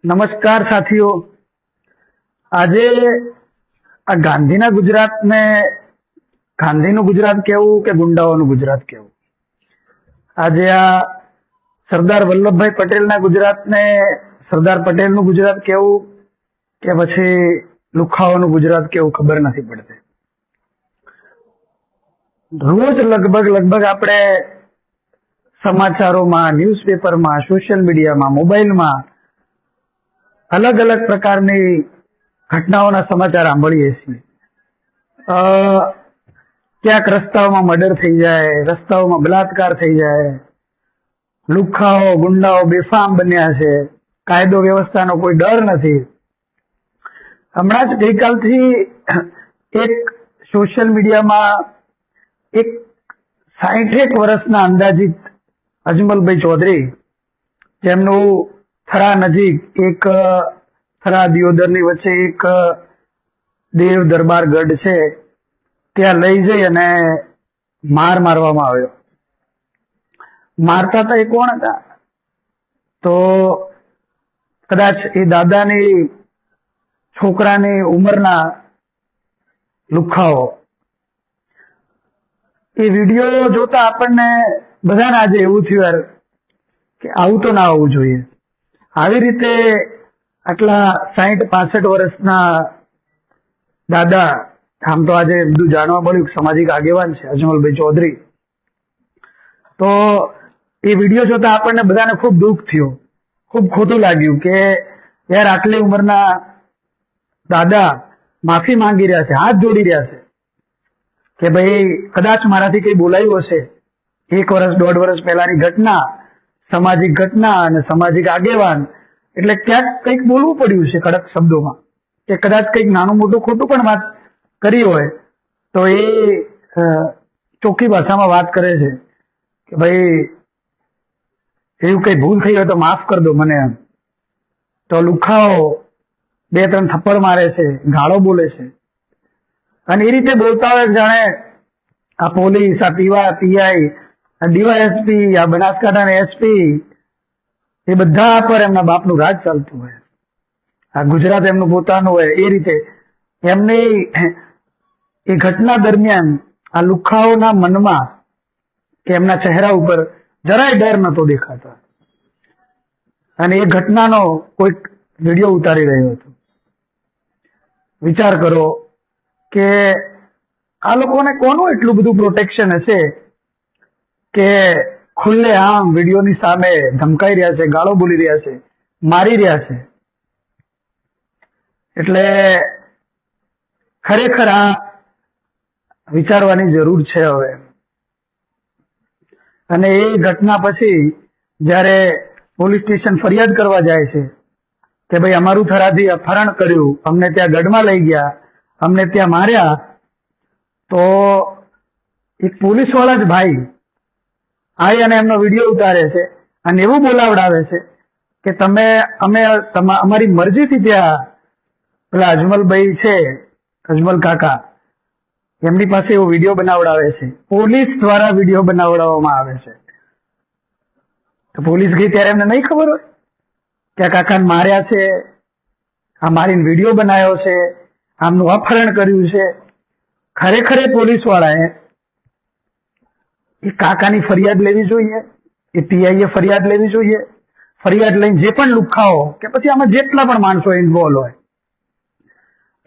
નમસ્કાર સાથીઓ, આજે આ ગાંધીના ગુજરાતને ગાંધીનું ગુજરાત કેવું કે ગુંડાઓનું ગુજરાત કેવું? આજે આ સરદાર વલ્લભભાઈ પટેલના ગુજરાતને સરદાર પટેલનું ગુજરાત કેવું કે પછી લુખાઓનું ગુજરાત કેવું ખબર નથી પડતી. રોજ લગભગ આપણે સમાચારોમાં, ન્યૂઝપેપરમાં, સોશિયલ મીડિયામાં, મોબાઈલમાં અલગ અલગ પ્રકારની ઘટનાઓના સમાચાર સાંભળીએ છીએ. ક્યાંક રસ્તાઓમાં મર્ડર થઈ જાય, રસ્તાઓમાં બલાત્કાર થઈ જાય, લુખ્ખાઓ ગુંડાઓ બેફામ બન્યા છે, કાયદો વ્યવસ્થાનો કોઈ ડર નથી. હમણાં જ ગઈકાલથી એક સોશિયલ મીડિયામાં એક 61 વર્ષના અંદાજિત અજમલભાઈ ચૌધરી, જેમનું થરા નજીક એક થરા દિયોદરની વચ્ચે એક દેવ દરબાર ગઢ છે, ત્યાં લઈ જઈ અને મારવામાં આવ્યો. મારતા હતા એ કોણ હતા? તો કદાચ એ દાદાની છોકરાની ઉંમરના લુખ્ખાઓ. એ વિડીયો જોતા આપણને બધાને આજે એવું થયું યાર કે આવું તો ના હોવું જોઈએ. આવી રીતે આટલા 60-65 વર્ષના દાદા, આમ તો આજે બધું જાણવા મળ્યું સામાજિક આગેવાન છે અજમલભાઈ ચૌધરી, તો એ વિડીયો જોતા આપણને બધાને ખૂબ દુઃખ થયું, ખૂબ ખોટું લાગ્યું કે યાર આટલી ઉંમરના દાદા માફી માંગી રહ્યા છે, હાથ જોડી રહ્યા છે કે ભાઈ કદાચ મારાથી કઈ બોલાયું હશે, 1 વર્ષ 1.5 વર્ષ પહેલાની ઘટના, સામાજિક ઘટના અને સામાજિક આગેવાન એટલે ક્યાંક કંઈક બોલવું પડ્યું છે કડક શબ્દોમાં, કે કદાચ કંઈક નાનું મોટું ખોટું પણ વાત કરી હોય તો એ ચોખ્ખી ભાષામાં વાત કરે છે કે ભાઈ એવું કઈ ભૂલ થઈ હોય તો માફ કરી દો મને એમ. તો લુખાઓ 2-3 થપ્પડ મારે છે, ગાળો બોલે છે, અને એ રીતે બોલતા હોય જાણે આ પોલીસ, આ પીઆઈ, આ ડીવાયએસપી, આ બનાસકાંઠાના એસપી, એ બધા પર એમના બાપનું રાજ ચાલતું હોય, આ ગુજરાત એમનું પોતાનું હોય. એ રીતે એમની એ ઘટના દરમિયાન આ લુખ્ખાઓના મનમાં કે એમના ચહેરા ઉપર જરાય ડર નતો દેખાતો, અને એ ઘટનાનો કોઈ વિડીયો ઉતારી રહ્યો હતો. વિચાર કરો કે આ લોકોને કોનું એટલું બધું પ્રોટેક્શન હશે કે ખુલ્લે આમ વિડીયોની સામે ધમકાઈ રહ્યા છે, ગાળો બોલી રહ્યા છે, મારી રહ્યા છે. એટલે ખરેખર આ વિચારવાની જરૂર છે હવે. અને એ ઘટના પછી જયારે પોલીસ સ્ટેશન ફરિયાદ કરવા જાય છે કે ભાઈ અમારું થરાથી અપહરણ કર્યું, અમને ત્યાં ગઢમાં લઈ ગયા, અમને ત્યાં માર્યા, તો એક પોલીસ વાળા જ ભાઈ આવી અને એમનો વિડીયો ઉતારે છે અને એવું બોલાવડાવે છે કે અમે અમારી મરજીથી ત્યાં પેલા અજમલભાઈ છે, અજમલ કાકા, એમની પાસે એવો વિડીયો બનાવડાવે છે, પોલીસ દ્વારા વિડીયો બનાવડાવવામાં આવે છે. તો પોલીસ ગઈ ત્યારે એમને નહીં ખબર હોય કે આ કાકાને માર્યા છે, આ મારીને વિડીયો બનાવ્યો છે, આમનું અપહરણ કર્યું છે. ખરેખર પોલીસ વાળાએ એ કાકાની ફરિયાદ લેવી જોઈએ, એ પીઆઈએ ફરિયાદ લેવી જોઈએ. ફરિયાદ લઈને જે પણ લુખ્ખાઓ કે પછી આમાં જેટલા પણ માણસો ઇન્વોલ્વ હોય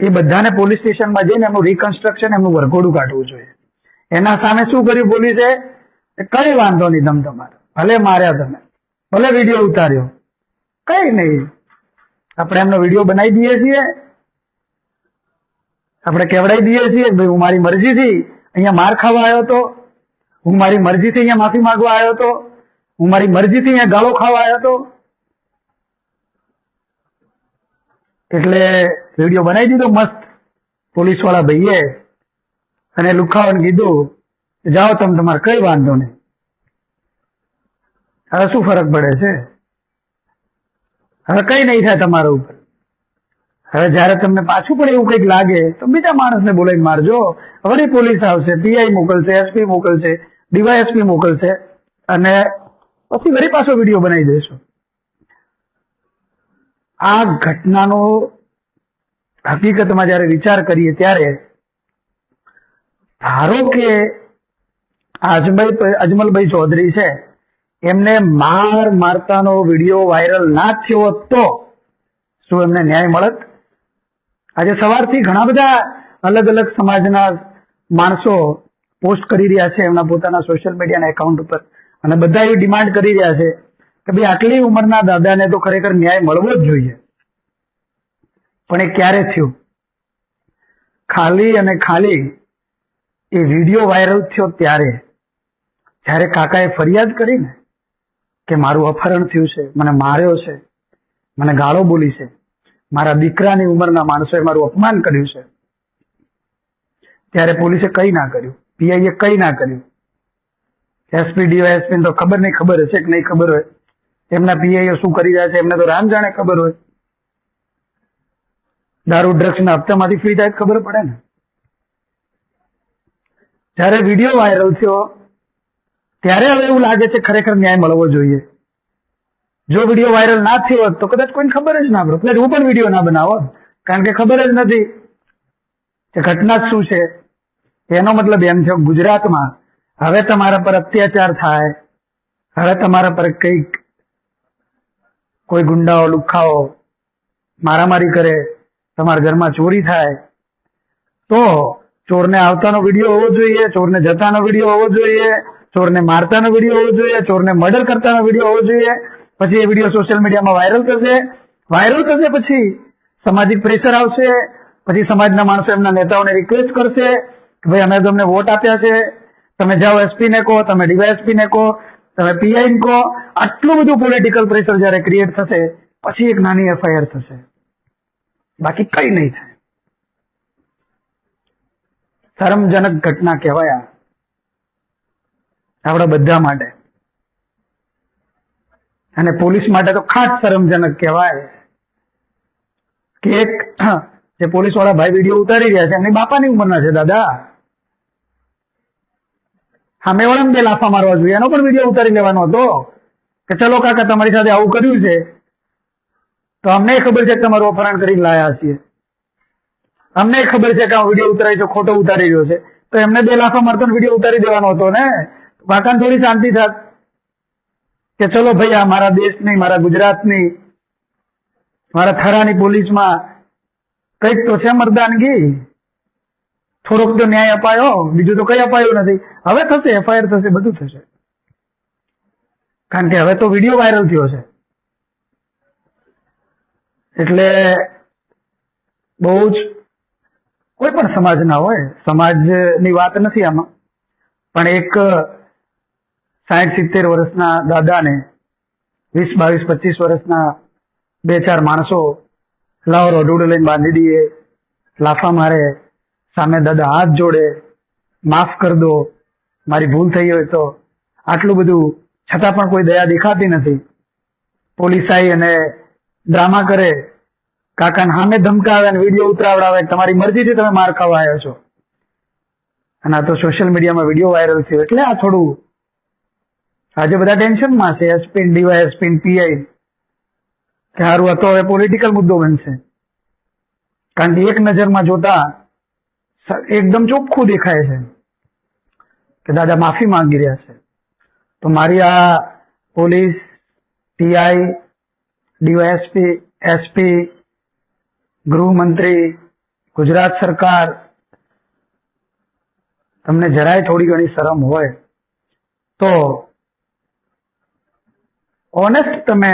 એ બધાને પોલીસ સ્ટેશનમાં જઈને એમનું રિકન્સ્ટ્રક્શન, એમનું વરઘોડું કાઢવું જોઈએ. એના સામે શું કર્યું પોલીસે? કઈ વાંધો નહીં, તમારે ભલે માર્યા, તમે ભલે વિડીયો ઉતાર્યો, કઈ નહીં, આપણે એમનો વિડીયો બનાવી દઈએ છીએ, આપણે કેવડાવી દઈએ છીએ ભાઈ હું મારી મરજીથી અહીંયા માર ખાવા આવ્યો હતો, હું મારી મરજીથી અહીંયા માફી માંગવા આવ્યો હતો, હું મારી મરજીથી અહીંયા ગાળો ખાવા આવ્યો હતો. એટલે વિડીયો બનાવી દીધો મસ્ત પોલીસ વાળા ભાઈએ, અને લુખાઓને કીધું જાઓ તમે, તમારે કઈ વાંધો નહીં. હવે શું ફરક પડે છે? હવે કઈ નહીં થાય તમારા ઉપર. હવે જયારે તમને પાછું પણ એવું કંઈક લાગે તો બીજા માણસને બોલાવીને મારજો. વળી પોલીસ આવશે, પીઆઈ મોકલશે, એસપી મોકલશે, ડીવાયએસપી મોકલશે, અને પછી વળી પાછો વિડીયો બનાવી દેશો. આ ઘટનાનો હકીકતમાં જયારે વિચાર કરીએ ત્યારે ધારો કે અજમલભાઈ ચૌધરી છે, એમને મારતાનો વિડીયો વાયરલ ના થયો તો શું એમને ન્યાય મળત? આજે સવારથી ઘણા બધા અલગ અલગ સમાજના માણસો પોસ્ટ કરી રહ્યા છે એમના પોતાના સોશિયલ મીડિયાના એકાઉન્ટ ઉપર, અને બધા એવી ડિમાન્ડ કરી રહ્યા છે કે ભાઈ આટલી ઉંમરના દાદાને તો ખરેખર ન્યાય મળવો જ જોઈએ. પણ એ ક્યારે થયું? ખાલી અને ખાલી એ વિડીયો વાયરલ થયો ત્યારે, જ્યારે કાકાએ ફરિયાદ કરી ને કે મારું અપહરણ થયું છે, મને માર્યો છે, મને ગાળો બોલી છે, મારા દીકરાની ઉંમરના માણસોએ મારું અપમાન કર્યું છે, ત્યારે પોલીસે કઈ ના કર્યું, પીઆઈએ કઈ ના કર્યું. એસપી ડીવાયએસપી તો ખબર નહીં, ખબર હશે કે નહીં ખબર હોય, એમના પીઆઈઓ શું કરી રહ્યા છે એમને તો રામ જાણે ખબર હોય. દારૂ ડ્રગ્સ ના હપ્તામાંથી ફ્રી થાય ખબર પડે ને. જ્યારે વિડીયો વાયરલ થયો ત્યારે હવે એવું લાગે છે ખરેખર ન્યાય મળવો જોઈએ. જો વિડીયો વાયરલ ના થયો હોત તો કદાચ કોઈને ખબર જ ના પડે, કદાચ હું પણ વિડીયો ના બનાવો, કારણ કે ખબર જ નથી કે ઘટના શું છે. એનો મતલબ એમ થયો ગુજરાતમાં હવે તમારા પર અત્યાચાર થાય, હવે તમારા પર કઈક કોઈ ગુંડાઓ લુખાઓ મારામારી કરે, તમારા ઘરમાં ચોરી થાય તો ચોરને આવતાનો વિડીયો હોવો જોઈએ, ચોરને જતાનો વિડીયો હોવો જોઈએ, ચોરને મારતાનો વિડીયો હોવો જોઈએ, ચોરને મર્ડર કરતાનો વિડીયો હોવો જોઈએ. પછી એ વિડીયો સોશિયલ મીડિયામાં વાયરલ થશે, પછી સામાજિક પ્રેશર આવશે, પછી સમાજના માણસો એમના નેતાઓને રિક્વેસ્ટ કરશે કે ભાઈ અમે તમને વોટ આપ્યા છે, તમે જાઓ એસપી ને કહો, તમે ડીવાયએસપી ને કહો, તમે પીઆઈ ને કહો. આટલું બધું પોલિટિકલ પ્રેશર જયારે ક્રિએટ થશે પછી એક નાની એફઆઈઆર થશે, બાકી કઈ નહીં થાય. શરમજનક ઘટના કહેવાય આપણા બધા માટે, અને પોલીસ માટે તો ખાસ શરમજનક કહેવાય કે એક જે પોલીસ વાળા ભાઈ વિડીયો ઉતારી રહ્યા છે એમની બાપાની ઉંમરના છે દાદા, સામે વાળાને 2 લાફા મારવા જોઈએ, એનો પણ વિડીયો ઉતારી લેવાનો હતો કે ચલો કાકા તમારી સાથે આવું કર્યું છે તો અમને ખબર છે કે તમારું અપહરણ કરીને લાયા છીએ, અમને ખબર છે કે આ વિડીયો ઉતારી છે ખોટો ઉતારી રહ્યો છે, તો એમને 2 લાફા મારતો વિડીયો ઉતારી દેવાનો હતો ને. કાકાને થોડી શાંતિ થાત કે ચલો ભાઈ આ મારા દેશની, મારા ગુજરાતની, મારા થરાની પોલીસમાં કઈક તો છે મર્દાનગી, થોડોક તો ન્યાય અપાયો, બીજું તો કઈ અપાયું નથી. હવે થશે, એફઆઈઆર થશે, બધું થશે, કારણ કે હવે તો વિડીયો વાયરલ થયો છે. એટલે બહુ જ કોઈ પણ સમાજના હોય, સમાજની વાત નથી આમાં, પણ એક 60-70 વર્ષના દાદાને 20-22-25 વર્ષના 2-4 માણસો લાવો રોડુડો લઈને બાંધી દઈએ, લાફા મારે, સામે દાદા હાથ જોડે, માફ કર દો, મારી ભૂલ થઈ હોય તો, આટલું બધું છતાં પણ કોઈ દયા દેખાતી નથી. પોલીસ આવી અને ડ્રામા કરે, કાકાને સામે ધમકાવે અને વિડીયો ઉતરાવડાવે, તમારી મરજીથી તમે માર ખાવા આવ્યો છો. અને આ તો સોશિયલ મીડિયામાં વિડીયો વાયરલ થયો એટલે આ થોડું આજે બધા ટેન્શનમાં છે, એસપી ડીવાયએસપી પીઆઈ, કે સારું આ તો હવે પોલિટિકલ મુદ્દો બનશે. કારણ કે એક નજરમાં જોતા એકદમ ચોખ્ખું દેખાય છે કે દાદા માફી માંગી રહ્યા છે. તો મારી આ પોલીસ, પીઆઈ, ડીવાયએસપી, એસપી, ગૃહમંત્રી, ગુજરાત સરકાર, તમને જરાય થોડી ઘણી શરમ હોય તો ઓનેસ્ટ તમે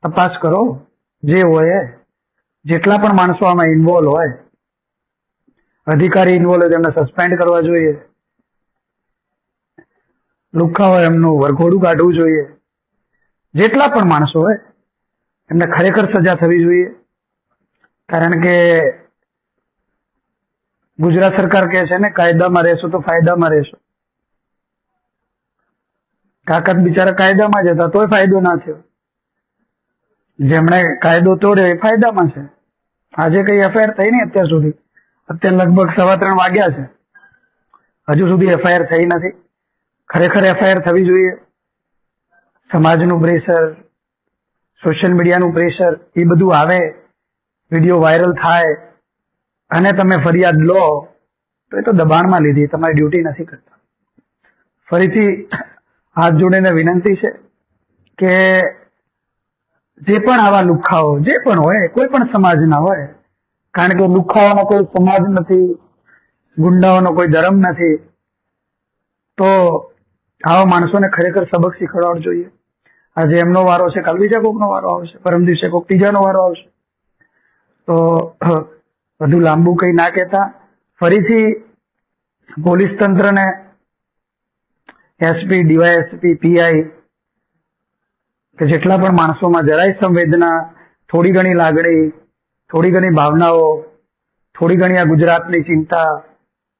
તપાસ કરો, જે હોય જેટલા પણ માણસો આમાં ઇન્વોલ્વ હોય, અધિકારી ઇન્વોલ્વ હોય એમને સસ્પેન્ડ કરવા જોઈએ, લુખ્ખા હોય એમનું વરઘોડું કાઢવું જોઈએ, જેટલા પણ માણસો હોય એમને ખરેખર સજા થવી જોઈએ. કારણ કે ગુજરાત સરકાર કહે છે ને કાયદામાં રહેશો તો ફાયદામાં રહેશો. કાકા બિચારા કાયદામાં જ હતા તોય ફાયદો ના થયો, જેમણે કાયદો તોડ્યો એ ફાયદામાં છે. આજે કઈ એફઆઈઆર થઈ નહીં અત્યાર સુધી, અત્યારે લગભગ 3:15 વાગ્યા છે, હજુ સુધી એફઆઈઆર થઈ નથી. ખરેખર એફઆઈઆર થવી જોઈએ. સમાજનું પ્રેશર, સોશિયલ મીડિયાનું પ્રેશર એ બધું આવે, વિડીયો વાયરલ થાય અને તમે ફરિયાદ લો તો એ તો દબાણમાં લીધી, તમારી ડ્યુટી નથી કરતા. ફરીથી હાથ જોડીને વિનંતી છે કે જે પણ આવા લુખ્ખાઓ જે પણ હોય, કોઈ પણ સમાજના હોય, કારણ કે લુખ્ખાઓનો કોઈ સમાજ નથી, ગુંડાઓનો કોઈ ધર્મ નથી, તો આવા માણસોને ખરેખર સબક શીખવાડવો જોઈએ. આજે એમનો વારો છે, કાલ બીજા કોકનો વારો આવશે, પરમ દિવસે કોક ત્રીજાનો વારો આવશે. તો વધુ લાંબુ કઈ ના કહેતા ફરીથી પોલીસ તંત્રને, એસપી, ડીવાયએસપી, પીઆઈ કે જેટલા પણ માણસોમાં જરાય સંવેદના, થોડી ઘણી લાગણી, થોડી ઘણી ભાવનાઓ, થોડી ઘણી આ ગુજરાતની ચિંતા,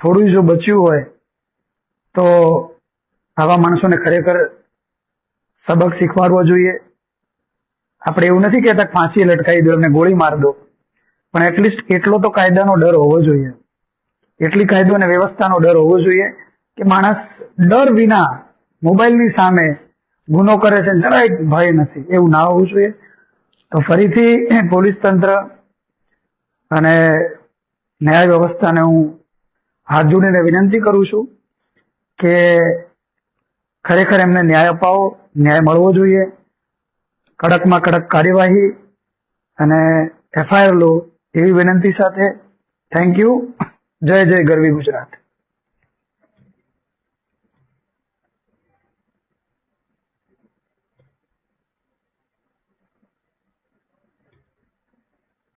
થોડું જો બચ્યું હોય તો આવા માણસોને ખરેખર સબક શીખવાડવો જોઈએ. આપણે એવું નથી કહેતા ફાંસી લટકાવી દો, એમને ગોળી માર દો, પણ એટલીસ્ટ એટલો તો કાયદાનો ડર હોવો જોઈએ, એટલી કાયદો અને વ્યવસ્થાનો ડર હોવો જોઈએ કે માણસ ડર વિના મોબાઈલની સામે ગુનો કરે છે, જરાય ભય નથી, એવું ના હોવું જોઈએ. તો ફરીથી પોલીસ તંત્ર અને ન્યાય વ્યવસ્થાને હું હાથ જોડીને વિનંતી કરું છું કે ખરેખર એમને ન્યાય અપાવો, ન્યાય મળવો જોઈએ, કડકમાં કડક કાર્યવાહી અને એફઆઈઆર લો એવી વિનંતી સાથે થેન્ક યુ. જય જય ગરવી ગુજરાત.